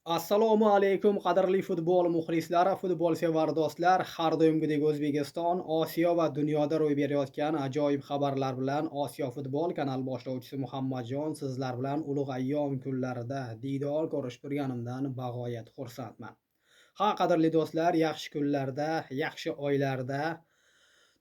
Assalomu alaykum qadrli futbol muxlislari, futbolsevar do'stlar. Har doimgidek O'zbekiston, Osiyo va dunyoda ro'y berayotgan ajoyib xabarlar bilan Osiyo futbol kanal boshlovchisi Muhammadjon sizlar bilan ulug' ayyom kunlarida diydor ko'rishib turganimdan bag'oyat xursandman. Qadrli do'stlar, yaxshi kunlarda, yaxshi oylarda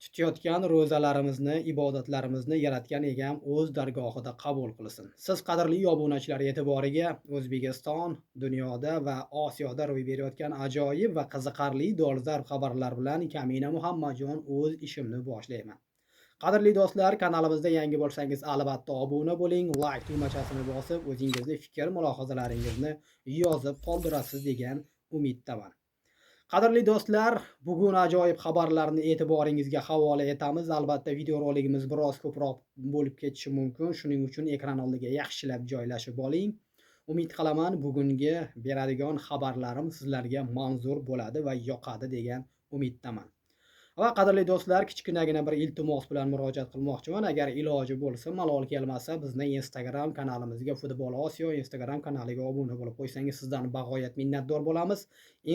tutayotgan ro'zalarimizni, ibodatlarimizni Yaratgan Egam o'z dargohida qabul qilsin. Siz qadrli obunachilar e'tiboriga O'zbekiston, dunyoda va Osiyoda ro'y berayotgan ajoyib va qiziqarli dolzarb xabarlar bilan Kamina Muhammadjon o'z ishimni boshlayman. Qadrli do'stlar, kanalimizda yangi bo'lsangiz albatta obuna bo'ling, like tugmachasini bosib, o'zingizni fikr mulohazalaringizni yozib qoldirasiz degan umiddaman. Qadrli do'stlar, bugun ajoyib xabarlarni e'tiboringizga havola etamiz. Albatta videorolikimiz biroz ko'proq bo'lib ketishi mumkin. Shuning uchun ekran oldiga yaxshilab joylashib oling. Umid qilaman, bugungi beradigan xabarlarim sizlarga manzur bo'ladi va yoqadi degan umiddaman. Va qadrli do'stlar, kichkinagina bir iltimos bilan murojaat qilmoqchiman. Agar iloji bo'lsa, malol kelmasa, bizni Instagram kanalimizga Futbol Osiyo Instagram kanaliga obuna bo'lib qo'ysangiz sizdan bag'oyat minnatdor bo'lamiz.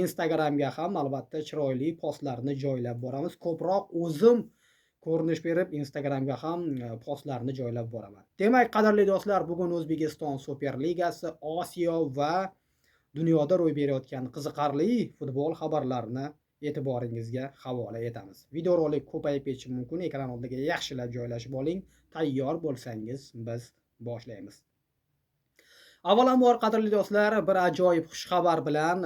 Instagramga ham albatta chiroyli postlarni joylab boramiz. Ko'proq o'zim ko'rinish berib, Instagramga ham postlarni joylab boraman. Demak, qadrli do'stlar, bugun O'zbekiston Superligasi, Osiyo va dunyoda ro'y berayotgan qiziqarli futbol xabarlarini e'tiboringizga havola etamiz. Videorolik ko'payib ketishi mumkin. Ekran oldiga yaxshilab joylashib oling. Tayyor bo'lsangiz biz boshlaymiz. Avvalambor qadrli do'stlar, bir ajoyib xushxabar bilan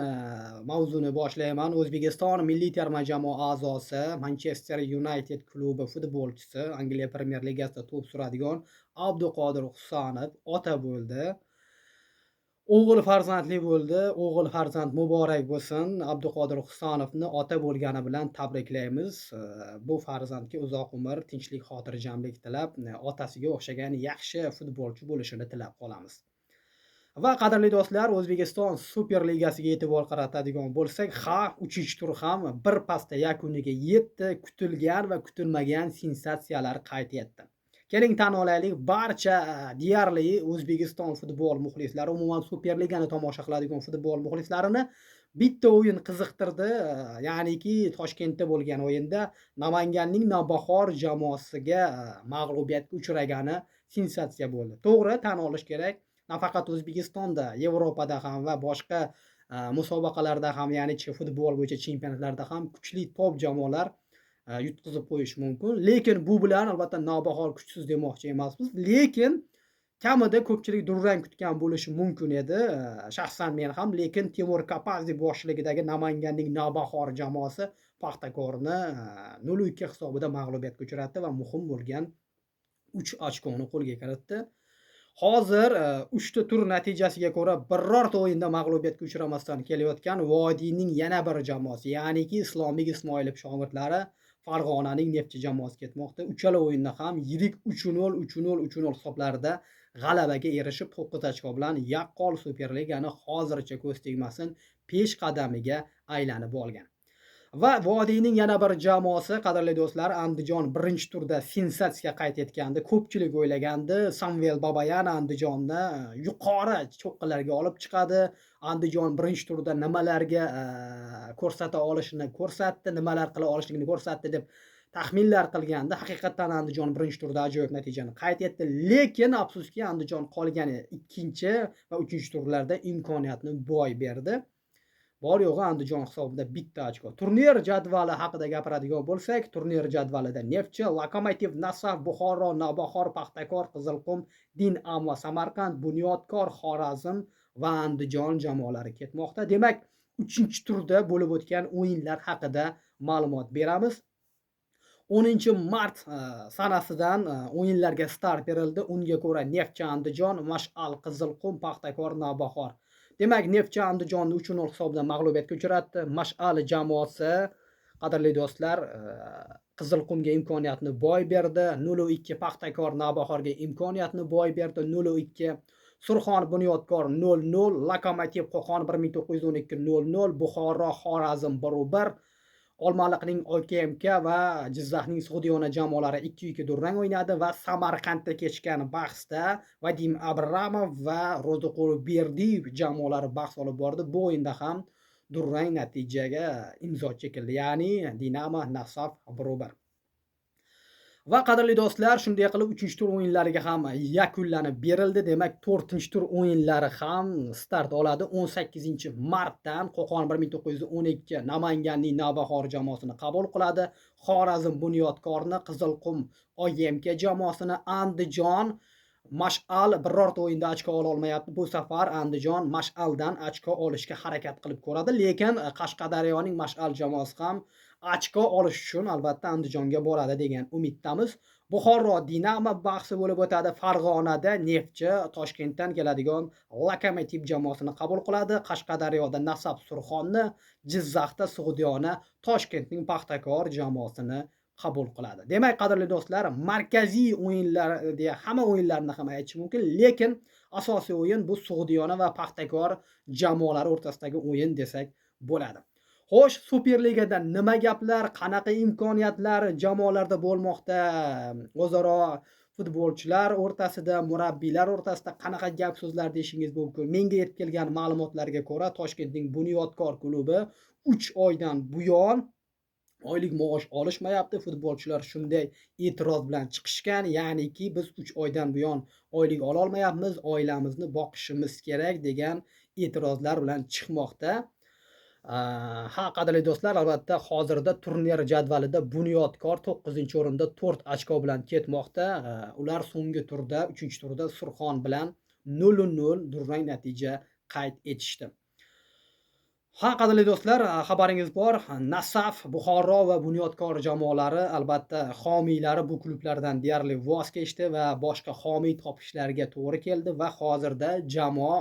mavzuni boshlayman. O'zbekiston milliy terma jamoa a'zosi, Manchester United klubi futbolchisi, Angliya Premyer Ligasida to'p suradigan Abduqodir Husanov ota bo'ldi. O'g'il farzandli bo'ldi. O'g'il farzand muborak bo'lsin. Abduqodir Husanovni ota bo'lgani bilan tabriklaymiz. Bu farzandga uzoq umr, tinchlik, xotirjamlik tilab, otasiga o'xshagan yaxshi futbolchi bo'lishini tilab qolamiz. Va qadrli do'stlar, O'zbekiston Superligasiga e'tibor qaratadigan bo'lsak, 3-tur ham bir pasda yakuniga yetdi. Kutilgan va kutilmagan sensatsiyalar qayd etdi. Keling tan olaylik, barcha deyarli O'zbekiston futbol muxlislari, umuman Superligani tomosha qiladigan futbol muxlislarini bitta o'yin qiziqtirdi. Ya'niki Toshkentda bo'lgan o'yinda Namanganning Navbahor jamoasiga mag'lubiyatga uchragani sensatsiya bo'ldi. To'g'ri, tan olish kerak. Nafaqat O'zbekistonda, Yevropada ham va boshqa musobaqalarda ham, ya'ni futbol bo'yicha chempionatlarda ham kuchli top jamoalar yutqizib qo'yish mumkin. Lekin bu bilan albatta Navbahor kuchsiz demoqchi emasmiz. Lekin kamida ko'pchilik durang kutgan bo'lishi mumkin edi. Shaxsan men ham, lekin Timur Kapadze boshchiligidagi Namanganning Navbahor jamoasi Paxtakorni 0-2 hisobida mag'lubiyatga uchratdi va muhim bo'lgan 3 ochkoni qo'lga kiritdi. Hozir 3 tur natijasiga ko'ra birorta o'yinda mag'lubiyatga uchramasdan kelayotgan Vodiyning yana bir jamoasi, ya'niki Islomlik Ismoilov shogirdlari Farg'onaning Neftchi jamoasi ketmoqda. Uchala o'yinda ham yirik 3-0, 3-0, 3-0 hisoblarida g'alabaga erishib 9 ochko bilan yaqqol Superligani hozircha ko'z tegmasin peshqadamiga aylanib olgan. Va Vodiyning yana bir jamoasi, qadrli do'stlar, Andijon birinchi turda sensatsiya qayd etgandi. Ko'pchilik o'ylagandi, Samvel Babayan Andijonni yuqori cho'qqilarga olib chiqadi. Andijon birinchi turda nimalarga ko'rsata olishini ko'rsatdi, nimalar qila olishligini ko'rsatdi deb taxminlar qilganda, haqiqatan Andijon birinchi turda ajoyib natijani qayd etdi. Lekin afsuski Andijon qolgan ikkinchi va uchinchi turlarda imkoniyatni boy berdi. Bor yo'g'i Andijon hisobida bitta ochko. Turnir jadvali haqida gapiradigan bo'lsak, turnir jadvalida Neftchi, Lokomotiv, Nasaf, Buxoro, Navbahor, Paxtakor, Qizilqum, Din-Am va Samarqand, Bunyodkor, Xorazm va Andijon jamoalari ketmoqda. Demak, 3-turda bo'lib o'tgan o'yinlar haqida ma'lumot beramiz. 10-mart sanasidan o'yinlarga start berildi. Unga ko'ra Neftchi Andijon, Mash'al Qizilqum, Paxtakor Navbahor. Demak, Neftchi Andijonni 3-0 hisobida mag'lubiyatga uchratdi. Mash'al jamoasi, qadrli do'stlar, Qizilqumga imkoniyatni boy berdi. 0-2 Paxtakor Navbahorga imkoniyatni boy berdi. 0-2 Surxon Bunyodkor 0-0, Lokomotiv Qo'qon 1912 0-0, Buxoro Xorazm 1-1. Olmaliqning OKMK va Jizzaxning Sug'diyona jamoalari 2-2 durang o'ynadi va Samarqandda kechgan bahsda Vadim Abramov va Ro'ziqul Berdiyev jamoalari bahs olib bordi. Bu o'yinda ham durang natijaga imzo chekildi, ya'ni Dinamo Nasaf barobar. Va qadrli do'stlar, shunday qilib 3-tur o'yinlariga ham yakunlanib berildi. Demak, 4-tur o'yinlari ham start oladi. 18-martdan Qo'qon 1912 Namanganning Navbahor jamoasini qabul qiladi. Xorazm Bunyodkorni, Qizilqum OYMK jamoasini, Andijon Mash'al birorta o'yinda ochko ola olmayapti. Bu safar Andijon Mash'aldan ochko olishga harakat qilib ko'radi, lekin Qashqadaryoning Mash'al jamoasi ham ochko olish uchun albatta Andijonga boradi degan umiddamiz. Buxoro Dinamo bahsi bo'lib o'tadi. Farg'onada Neftchi Toshkentdan keladigan Lokomotiv jamoasini qabul qiladi. Qashqadaryoda Nasaf Surxonni, Jizzaxda Sug'diyona Toshkentning Paxtakor jamoasini qabul qiladi. Demak, qadrli do'stlar, markaziy o'yinlar deya hamma o'yinlarni ham aytish mumkin, lekin asosiy o'yin bu Sug'diyona va Paxtakor jamoalari o'rtasidagi o'yin desak bo'ladi. Xo'sh, Superligada nima gaplar, qanaqa imkoniyatlar jamoalarda bo'lmoqda? O'zaro futbolchilar o'rtasida, murabbiylar o'rtasida qanaqa gap so'zlar deyishingiz mumkin. Menga yetib kelgan ma'lumotlarga ko'ra, Toshkentning Bunyodkor klubi 3 oydan buyon oylik maosh olishmayapti. Futbolchilar shunday e'tiroz bilan chiqishgan, ya'niki biz 3 oydan buyon oylik ola olmayapmiz, oilamizni boqishimiz kerak degan e'tirozlar bilan chiqmoqda. Ha, qadrli do'stlar, albatta hozirda turnir jadvalida Bunyodkor 9-o'rinda 4 ochko bilan ketmoqda. Ular so'nggi turda, 3-turda Surxon bilan 0-0 durang natija qayd etishdi. Ha, qadrli do'stlar, xabaringiz bor, Nasaf, Buxoro va Bunyodkor jamoalari albatta homiylari bu klublardan deyarli voz kechdi va boshqa homiy topishlariga to'g'ri keldi va hozirda jamoa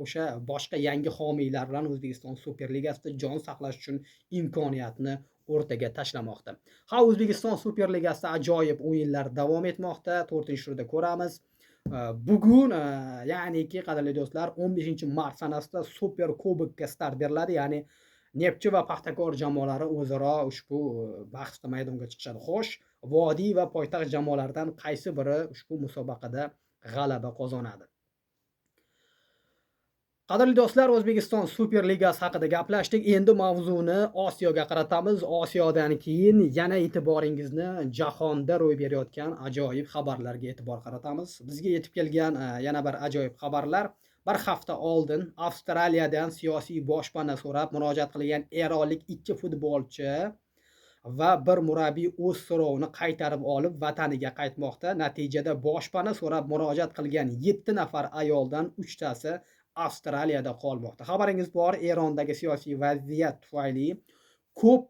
o'sha boshqa yangi homiylar bilan O'zbekiston Superligasida jon saqlash uchun imkoniyatni o'rtaga tashlamoqda. Ha, O'zbekiston Superligasida ajoyib o'yinlar davom etmoqda. 4-turda ko'ramiz. Bugun, ya'niki qadrli do'stlar, 15-mart sanasida Super Kubokka start beriladi, ya'ni Neftchi va Paxtakor jamoalari o'zaro ushbu bahsda maydonga chiqishadi. Xo'sh, Vodiy va poytaxt jamoalaridan qaysi biri ushbu musobaqada g'alaba qozonadi? Qadrli do'stlar, O'zbekiston Superligasi haqida gaplashdik. Endi mavzuni Osiyoga qaratamiz. Osiyodan keyin yana e'tiboringizni jahonda ro'y berayotgan ajoyib xabarlarga e'tibor qaratamiz. Bizga yetib kelgan yana bir ajoyib xabarlar. Bir hafta oldin Avstraliyadan siyosiy boshpana so'rab murojaat qilgan eronlik 2 futbolchi va bir murabbiy o'z so'rovini qaytarib olib vataniga qaytmoqda. Natijada boshpana so'rab murojaat qilgan 7 nafar ayoldan 3 tasi Avstraliyada qolmoqda. Xabaringiz bor, Erondagi siyosiy vaziyat tufayli ko'p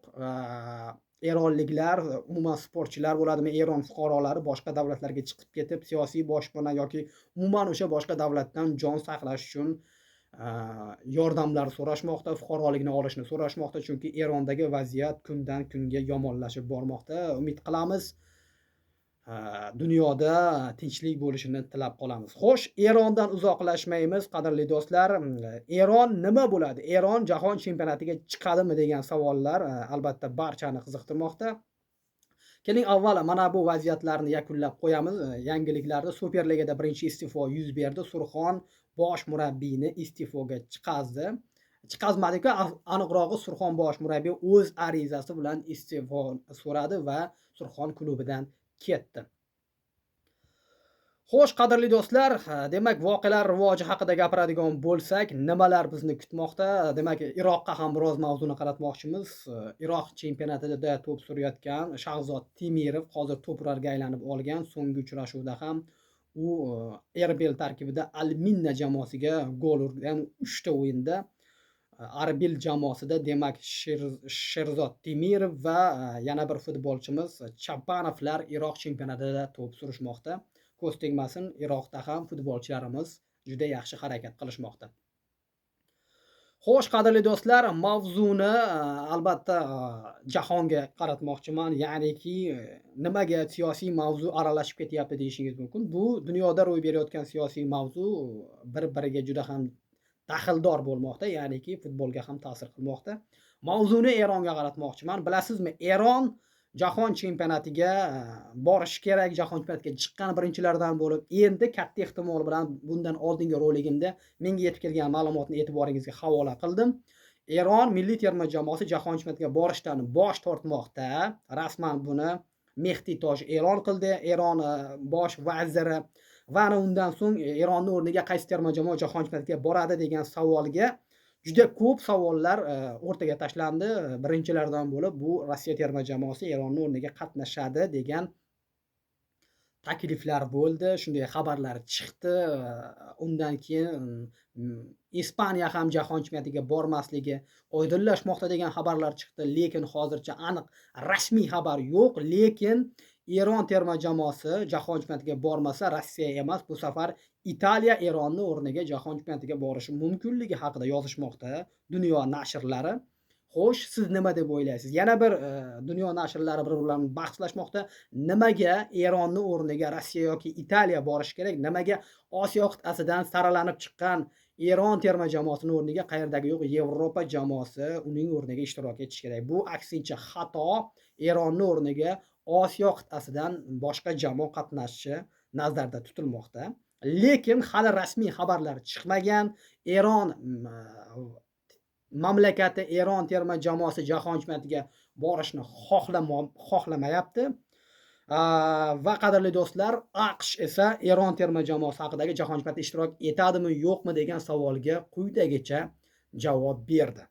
eronliklar, umuman sportchilar bo'ladimi, Eron fuqarolari boshqa davlatlarga chiqib ketib, siyosiy boshpana yoki umuman o'sha boshqa davlatdan jon saqlash uchun yordamlar so'rashmoqda, fuqarolikni olishni so'rashmoqda, chunki Erondagi vaziyat kundan kunga yomonlashib bormoqda. Umid qilamiz dunyoda tinchlik bo'lishini tilab qolamiz. Xo'sh, Erondan uzoqlashmaymiz, qadrli do'stlar. Eron nima bo'ladi? Eron jahon chempionatiga chiqadimi degan savollar albatta barchani qiziqtirmoqda. Keling, avvalo mana bu vaziyatlarni yakunlab qo'yamiz. Yangiliklarda Superligada birinchi iste'fo yuz berdi. Surxon bosh murabbiyni iste'foga chiqazmadi-ku, aniqrog'i Surxon bosh murabbiy o'z arizasi bilan iste'fo so'radi va Surxon klubidan ketdi. Xo'sh, qadrli do'stlar, demak, voqealar rivoji haqida gapiradigan bo'lsak, nimalar bizni kutmoqda? Demak, Iroqqa ham biroz mavzuni qaratmoqchimiz. Iroq chempionatida to'p surayotgan Shahzod Temirov hozir to'purarga aylanib olgan. So'nggi uchrashuvda ham u Erbil tarkibida Al-Minna jamoasiga gol urgan. 3 ta o'yinda Arbil jamoasida, demak, Sherzod Temirov va yana bir futbolchimiz Chapanovlar Iroq chempionatida to'p surishmoqda. Ko'z tegmasin, Iroqda ham futbolchilarimiz juda yaxshi harakat qilishmoqda. Xo'sh, qadrli do'stlar, mavzuni albatta jahonga qaratmoqchiman. Ya'niki nimaga siyosiy mavzu aralashib ketyapti deyishingiz mumkin. Bu dunyoda ro'y berayotgan siyosiy mavzu bir-biriga juda ham daxldor bo'lmoqda, ya'niki futbolga ham ta'sir qilmoqda. Mavzuni Eronga qaratmoqchiman. Bilasizmi, Eron jahon chempionatiga borishi kerak, jahon chempionatiga chiqqan birinchilardan bo'lib, endi katta ehtimol bilan bundan oldingi roligimda menga yetib kelgan ma'lumotni e'tiboringizga havola qildim. Eron milliy terma jamoasi jahon chempionatiga borishdan bosh tortmoqda. Rasman buni Mehdi Toj e'lon qildi. Eron bosh vaziri va undan so'ng Eronning o'rniga qaysi terma jamoa jahon chempionatiga boradi degan savolga juda ko'p savollar o'rtaga tashlandi. Birinchilardan bo'lib bu Rossiya terma jamoasi Eronning o'rniga qatnashadi degan takliflar bo'ldi, shunday xabarlar chiqdi. Undan keyin Ispaniya ham jahon chempionatiga bormasligi oydinlashmoqda degan xabarlar chiqdi, lekin hozircha aniq rasmiy xabar yo'q. Lekin Eron terma jamoasi jahon chempionatiga bormasa, Rossiya emas, bu safar Italiya Eronning o'rniga jahon chempionatiga borishi mumkinligi haqida yozishmoqda dunyo nashrlari. Xo'sh, siz nima deb o'ylaysiz? Yana bir dunyo nashrlari bir-birlarini bahslashmoqda. Nimaga Eronning o'rniga Rossiya yoki Italiya borishi kerak? Nimaga Osiyo qit'asidan saralanib chiqqan Eron terma jamoasining o'rniga qayerdagi yo'q Yevropa jamoasi uning o'rniga ishtirok etishi kerak? Bu aksincha xato. Eronning o'rniga Osiyo qit'asidan boshqa jamoa qatnashishi nazarda tutilmoqda. Lekin hali rasmiy xabarlar chiqmagan. Eron mamlakati Eron terma jamoasi jahon chempionatiga borishni xohlamayapti. Va qadrli do'stlar, AQSh esa Eron terma jamoasi haqidagi jahon chempionatida ishtirok etadimi, yo'qmi degan savolga quyidagicha javob berdi.